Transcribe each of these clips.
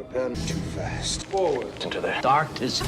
Prepare too fast. Forward. Into the darkness.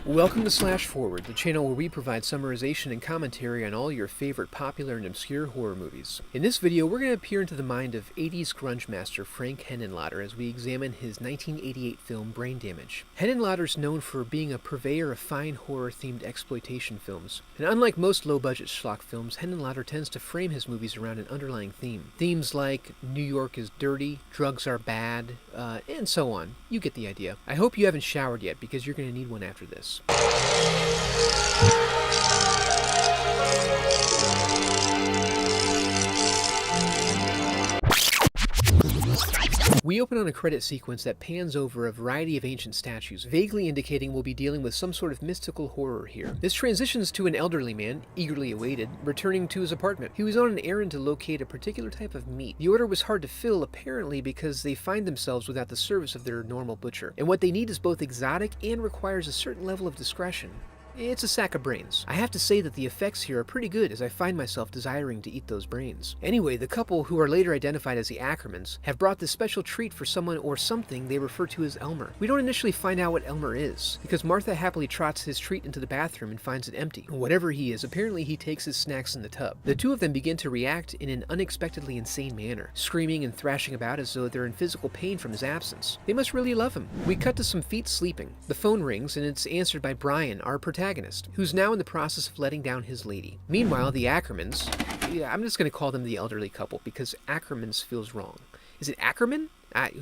Welcome to Slash Forward, the channel where we provide summarization and commentary on all your favorite popular and obscure horror movies. In this video, we're going to peer into the mind of 80s grunge master Frank Henenlotter as we examine his 1988 film Brain Damage. Henenlotter's known for being a purveyor of fine horror-themed exploitation films, and unlike most low-budget schlock films, Henenlotter tends to frame his movies around an underlying theme. Themes like New York is dirty, drugs are bad, and so on. You get the idea. I hope you haven't showered yet, because you're going to need one after this. We open on a credit sequence that pans over a variety of ancient statues, vaguely indicating we'll be dealing with some sort of mystical horror here. This transitions to an elderly man, eagerly awaited, returning to his apartment. He was on an errand to locate a particular type of meat. The order was hard to fill, apparently because they find themselves without the service of their normal butcher, and what they need is both exotic and requires a certain level of discretion. It's a sack of brains. I have to say that the effects here are pretty good as I find myself desiring to eat those brains. Anyway, the couple, who are later identified as the Ackermans, have brought this special treat for someone or something they refer to as Elmer. We don't initially find out what Elmer is, because Martha happily trots his treat into the bathroom and finds it empty. Whatever he is, apparently he takes his snacks in the tub. The two of them begin to react in an unexpectedly insane manner, screaming and thrashing about as though they're in physical pain from his absence. They must really love him. We cut to some feet sleeping. The phone rings and it's answered by Brian, our protagonist, who's now in the process of letting down his lady. Meanwhile, the Ackermans, I'm just going to call them the elderly couple because Ackermans feels wrong. Is it Ackerman?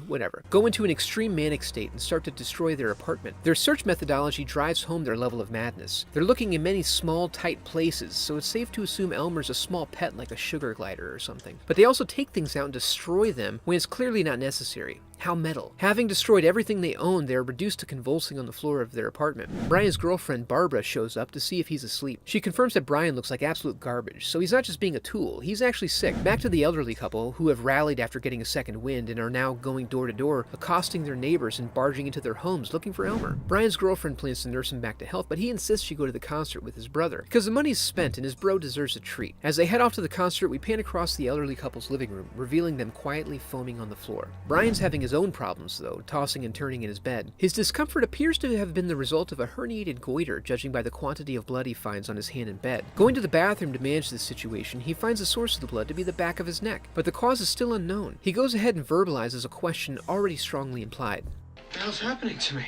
Whatever. Go into an extreme manic state and start to destroy their apartment. Their search methodology drives home their level of madness. They're looking in many small, tight places, so it's safe to assume Elmer's a small pet like a sugar glider or something. But they also take things out and destroy them when it's clearly not necessary. How metal. Having destroyed everything they own, they're reduced to convulsing on the floor of their apartment. Brian's girlfriend, Barbara, shows up to see if he's asleep. She confirms that Brian looks like absolute garbage, so he's not just being a tool, he's actually sick. Back to the elderly couple, who have rallied after getting a second wind and are now going door to door, accosting their neighbors and barging into their homes looking for Elmer. Brian's girlfriend plans to nurse him back to health, but he insists she go to the concert with his brother, because the money's spent and his bro deserves a treat. As they head off to the concert, we pan across the elderly couple's living room, revealing them quietly foaming on the floor. Brian's having his own problems, though, tossing and turning in his bed. His discomfort appears to have been the result of a herniated goiter, judging by the quantity of blood he finds on his hand in bed. Going to the bathroom to manage this situation, he finds the source of the blood to be the back of his neck, but the cause is still unknown. He goes ahead and verbalizes a question already strongly implied. What the hell's happening to me?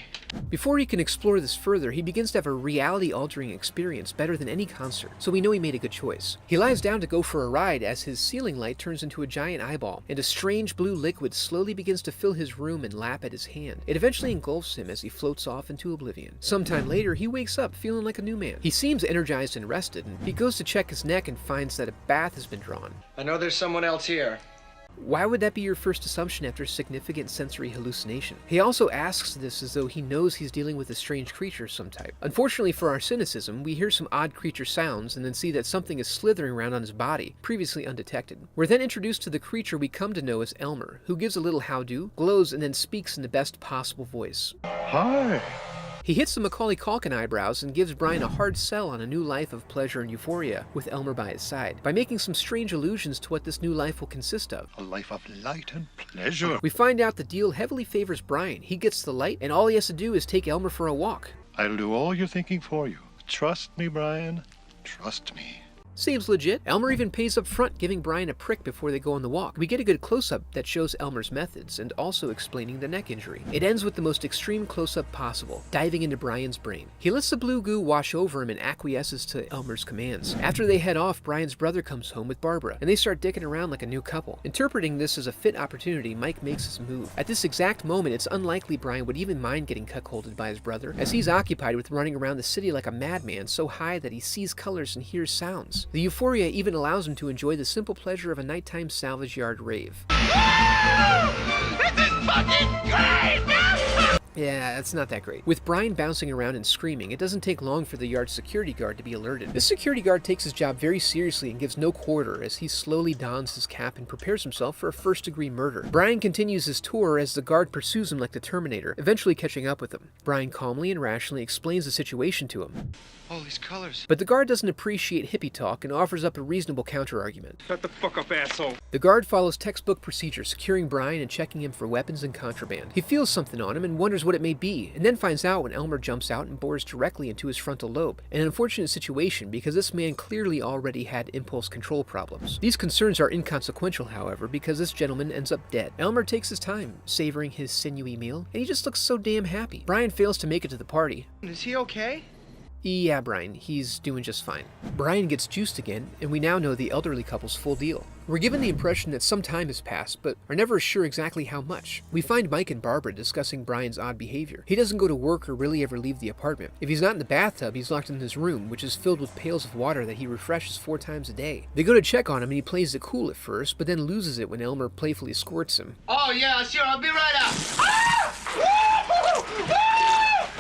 Before he can explore this further, he begins to have a reality-altering experience better than any concert, so we know he made a good choice. He lies down to go for a ride as his ceiling light turns into a giant eyeball, and a strange blue liquid slowly begins to fill his room and lap at his hand. It eventually engulfs him as he floats off into oblivion. Sometime later, he wakes up feeling like a new man. He seems energized and rested, and he goes to check his neck and finds that a bath has been drawn. I know there's someone else here. Why would that be your first assumption after significant sensory hallucination? He also asks this as though he knows he's dealing with a strange creature of some type. Unfortunately for our cynicism, we hear some odd creature sounds and then see that something is slithering around on his body, previously undetected. We're then introduced to the creature we come to know as Elmer, who gives a little how-do, glows, and then speaks in the best possible voice. Hi. He hits the Macaulay Culkin eyebrows and gives Brian a hard sell on a new life of pleasure and euphoria with Elmer by his side, by making some strange allusions to what this new life will consist of. A life of light and pleasure. We find out the deal heavily favors Brian. He gets the light, and all he has to do is take Elmer for a walk. I'll do all your thinking for you. Trust me, Brian. Trust me. Seems legit. Elmer even pays up front, giving Brian a prick before they go on the walk. We get a good close-up that shows Elmer's methods, and also explaining the neck injury. It ends with the most extreme close-up possible, diving into Brian's brain. He lets the blue goo wash over him and acquiesces to Elmer's commands. After they head off, Brian's brother comes home with Barbara, and they start dicking around like a new couple. Interpreting this as a fit opportunity, Mike makes his move. At this exact moment, it's unlikely Brian would even mind getting cuckolded by his brother, as he's occupied with running around the city like a madman so high that he sees colors and hears sounds. The euphoria even allows him to enjoy the simple pleasure of a nighttime salvage yard rave. This is fucking great! Yeah, that's not that great. With Brian bouncing around and screaming, it doesn't take long for the yard's security guard to be alerted. This security guard takes his job very seriously and gives no quarter as he slowly dons his cap and prepares himself for a first-degree murder. Brian continues his tour as the guard pursues him like the Terminator, eventually catching up with him. Brian calmly and rationally explains the situation to him. All these colors. But the guard doesn't appreciate hippie talk and offers up a reasonable counter-argument. Shut the fuck up, asshole. The guard follows textbook procedure, securing Brian and checking him for weapons and contraband. He feels something on him and wonders what it may be, and then finds out when Elmer jumps out and bores directly into his frontal lobe. An unfortunate situation because this man clearly already had impulse control problems. These concerns are inconsequential, however, because this gentleman ends up dead. Elmer takes his time, savoring his sinewy meal, and he just looks so damn happy. Brian fails to make it to the party. Is he okay? Yeah, Brian, he's doing just fine. Brian gets juiced again, and we now know the elderly couple's full deal. We're given the impression that some time has passed, but are never sure exactly how much. We find Mike and Barbara discussing Brian's odd behavior. He doesn't go to work or really ever leave the apartment. If he's not in the bathtub, he's locked in his room, which is filled with pails of water that he refreshes 4 times a day. They go to check on him, and he plays it cool at first, but then loses it when Elmer playfully squirts him. Oh, yeah, sure, I'll be right out.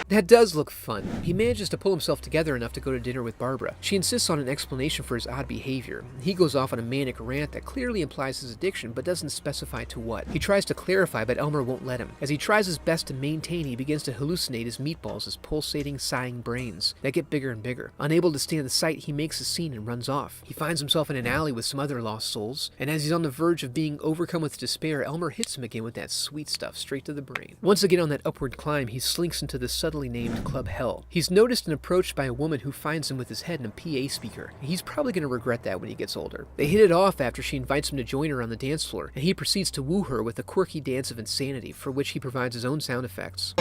That does look fun. He manages to pull himself together enough to go to dinner with Barbara. She insists on an explanation for his odd behavior. He goes off on a manic rant that clearly implies his addiction, but doesn't specify to what. He tries to clarify, but Elmer won't let him. As he tries his best to maintain, he begins to hallucinate his meatballs as pulsating, sighing brains that get bigger and bigger. Unable to stand the sight, he makes a scene and runs off. He finds himself in an alley with some other lost souls, and as he's on the verge of being overcome with despair, Elmer hits him again with that sweet stuff straight to the brain. Once again on that upward climb, he slinks into the subtly named Club Hell. He's noticed and approached by a woman who finds him with his head in a PA speaker. He's probably going to regret that when he gets older. They hit it off after she invites him to join her on the dance floor, and he proceeds to woo her with a quirky dance of insanity, for which he provides his own sound effects.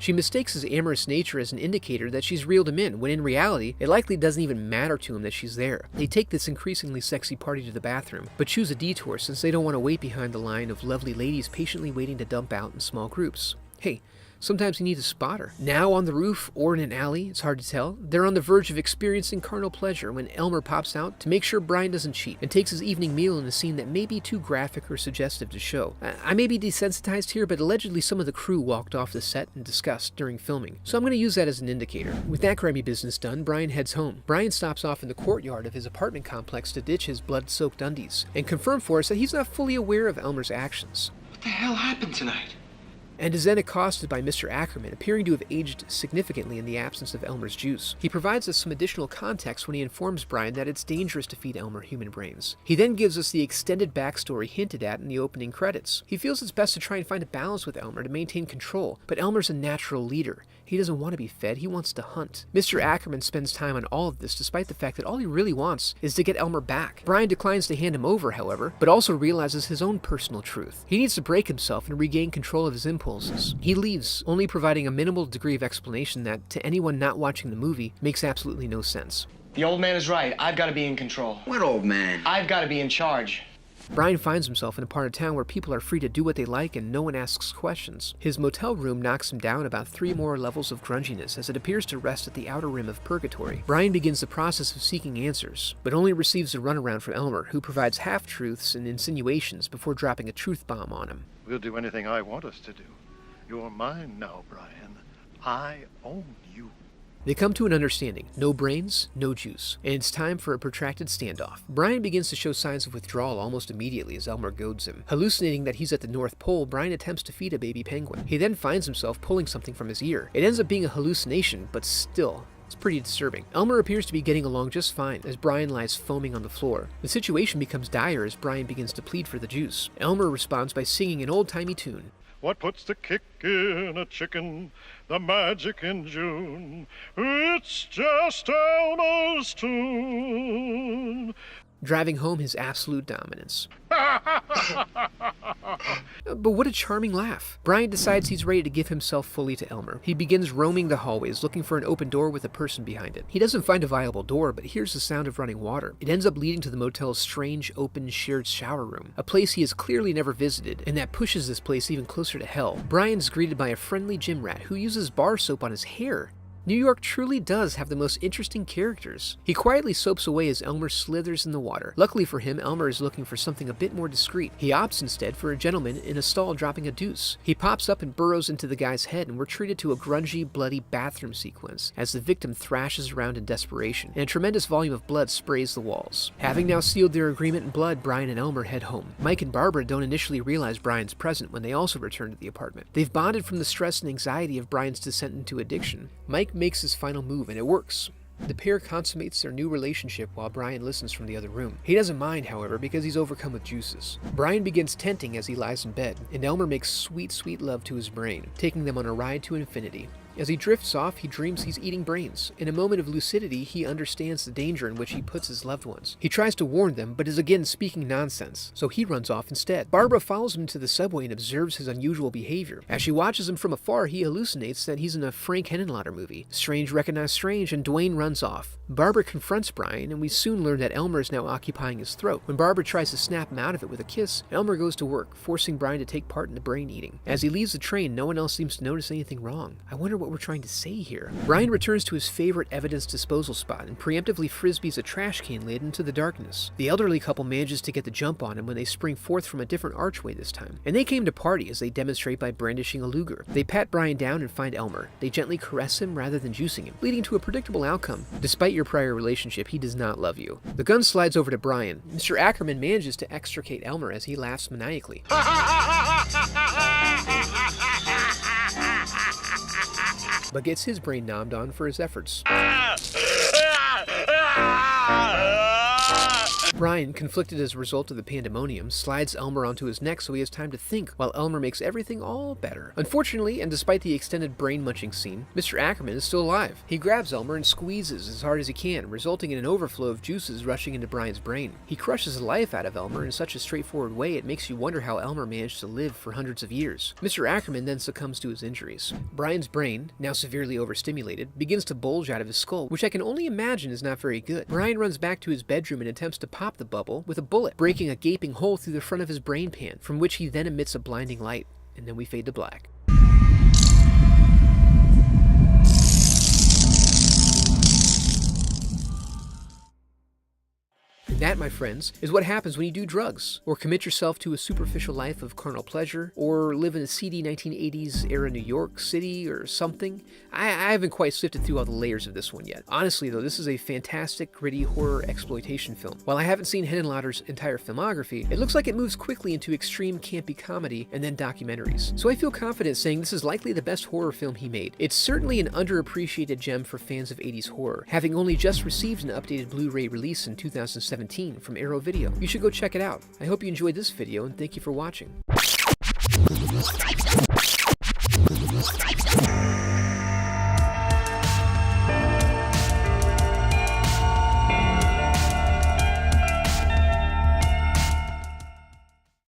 She mistakes his amorous nature as an indicator that she's reeled him in, when in reality, it likely doesn't even matter to him that she's there. They take this increasingly sexy party to the bathroom, but choose a detour since they don't want to wait behind the line of lovely ladies patiently waiting to dump out in small groups. Hey, sometimes you need a spotter. Now on the roof or in an alley, it's hard to tell, they're on the verge of experiencing carnal pleasure when Elmer pops out to make sure Brian doesn't cheat and takes his evening meal in a scene that may be too graphic or suggestive to show. I may be desensitized here, but allegedly some of the crew walked off the set in disgust during filming, so I'm going to use that as an indicator. With that grimy business done, Brian heads home. Brian stops off in the courtyard of his apartment complex to ditch his blood-soaked undies and confirm for us that he's not fully aware of Elmer's actions. What the hell happened tonight? And is then accosted by Mr. Ackerman, appearing to have aged significantly in the absence of Elmer's juice. He provides us some additional context when he informs Brian that it's dangerous to feed Elmer human brains. He then gives us the extended backstory hinted at in the opening credits. He feels it's best to try and find a balance with Elmer to maintain control, but Elmer's a natural leader. He doesn't want to be fed, he wants to hunt. Mr. Ackerman spends time on all of this despite the fact that all he really wants is to get Elmer back. Brian declines to hand him over, however, but also realizes his own personal truth. He needs to break himself and regain control of his impulses. He leaves, only providing a minimal degree of explanation that, to anyone not watching the movie, makes absolutely no sense. The old man is right. I've got to be in control. What old man? I've got to be in charge. Brian finds himself in a part of town where people are free to do what they like and no one asks questions. His motel room knocks him down about 3 more levels of grunginess as it appears to rest at the outer rim of purgatory. Brian begins the process of seeking answers, but only receives a runaround from Elmer, who provides half-truths and insinuations before dropping a truth bomb on him. We'll do anything I want us to do. You're mine now, Brian. I own you. They come to an understanding. No brains, no juice. And it's time for a protracted standoff. Brian begins to show signs of withdrawal almost immediately as Elmer goads him. Hallucinating that he's at the North Pole, Brian attempts to feed a baby penguin. He then finds himself pulling something from his ear. It ends up being a hallucination, but still, it's pretty disturbing. Elmer appears to be getting along just fine as Brian lies foaming on the floor. The situation becomes dire as Brian begins to plead for the juice. Elmer responds by singing an old-timey tune. What puts the kick in a chicken? The magic in June. It's just Elmer's tune. Driving home his absolute dominance. But what a charming laugh. Brian decides he's ready to give himself fully to Elmer. He begins roaming the hallways, looking for an open door with a person behind it. He doesn't find a viable door, but hears the sound of running water. It ends up leading to the motel's strange, open, shared shower room, a place he has clearly never visited, and that pushes this place even closer to hell. Brian's greeted by a friendly gym rat who uses bar soap on his hair. New York truly does have the most interesting characters. He quietly soaps away as Elmer slithers in the water. Luckily for him, Elmer is looking for something a bit more discreet. He opts instead for a gentleman in a stall dropping a deuce. He pops up and burrows into the guy's head, and we're treated to a grungy, bloody bathroom sequence as the victim thrashes around in desperation, and a tremendous volume of blood sprays the walls. Having now sealed their agreement in blood, Brian and Elmer head home. Mike and Barbara don't initially realize Brian's present when they also return to the apartment. They've bonded from the stress and anxiety of Brian's descent into addiction. Mike makes his final move, and it works. The pair consummates their new relationship while Brian listens from the other room. He doesn't mind, however, because he's overcome with juices. Brian begins tenting as he lies in bed, and Elmer makes sweet, sweet love to his brain, taking them on a ride to infinity. As he drifts off, he dreams he's eating brains. In a moment of lucidity, he understands the danger in which he puts his loved ones. He tries to warn them, but is again speaking nonsense, so he runs off instead. Barbara follows him to the subway and observes his unusual behavior. As she watches him from afar, he hallucinates that he's in a Frank Henenlotter movie. Strange recognized strange, and Dwayne runs off. Barbara confronts Brian, and we soon learn that Elmer is now occupying his throat. When Barbara tries to snap him out of it with a kiss, Elmer goes to work, forcing Brian to take part in the brain eating. As he leaves the train, no one else seems to notice anything wrong. I wonder what we're trying to say here. Brian returns to his favorite evidence disposal spot and preemptively frisbees a trash can lid into the darkness. The elderly couple manages to get the jump on him when they spring forth from a different archway this time. And they came to party, as they demonstrate by brandishing a Luger. They pat Brian down and find Elmer. They gently caress him rather than juicing him, leading to a predictable outcome. Despite your prior relationship, he does not love you. The gun slides over to Brian. Mr. Ackerman manages to extricate Elmer as he laughs maniacally. But gets his brain nommed on for his efforts. Brian, conflicted as a result of the pandemonium, slides Elmer onto his neck so he has time to think, while Elmer makes everything all better. Unfortunately, and despite the extended brain-munching scene, Mr. Ackerman is still alive. He grabs Elmer and squeezes as hard as he can, resulting in an overflow of juices rushing into Brian's brain. He crushes the life out of Elmer in such a straightforward way it makes you wonder how Elmer managed to live for hundreds of years. Mr. Ackerman then succumbs to his injuries. Brian's brain, now severely overstimulated, begins to bulge out of his skull, which I can only imagine is not very good. Brian runs back to his bedroom and attempts to pop the bubble with a bullet, breaking a gaping hole through the front of his brain pan, from which he then emits a blinding light, and then we fade to black. That, my friends, is what happens when you do drugs, or commit yourself to a superficial life of carnal pleasure, or live in a seedy 1980s era New York City or something. I haven't quite sifted through all the layers of this one yet. Honestly, though, this is a fantastic, gritty horror exploitation film. While I haven't seen Henenlotter's entire filmography, it looks like it moves quickly into extreme campy comedy and then documentaries. So I feel confident saying this is likely the best horror film he made. It's certainly an underappreciated gem for fans of 80s horror, having only just received an updated Blu-ray release in 2017 from Arrow Video. You should go check it out. I hope you enjoyed this video, and thank you for watching.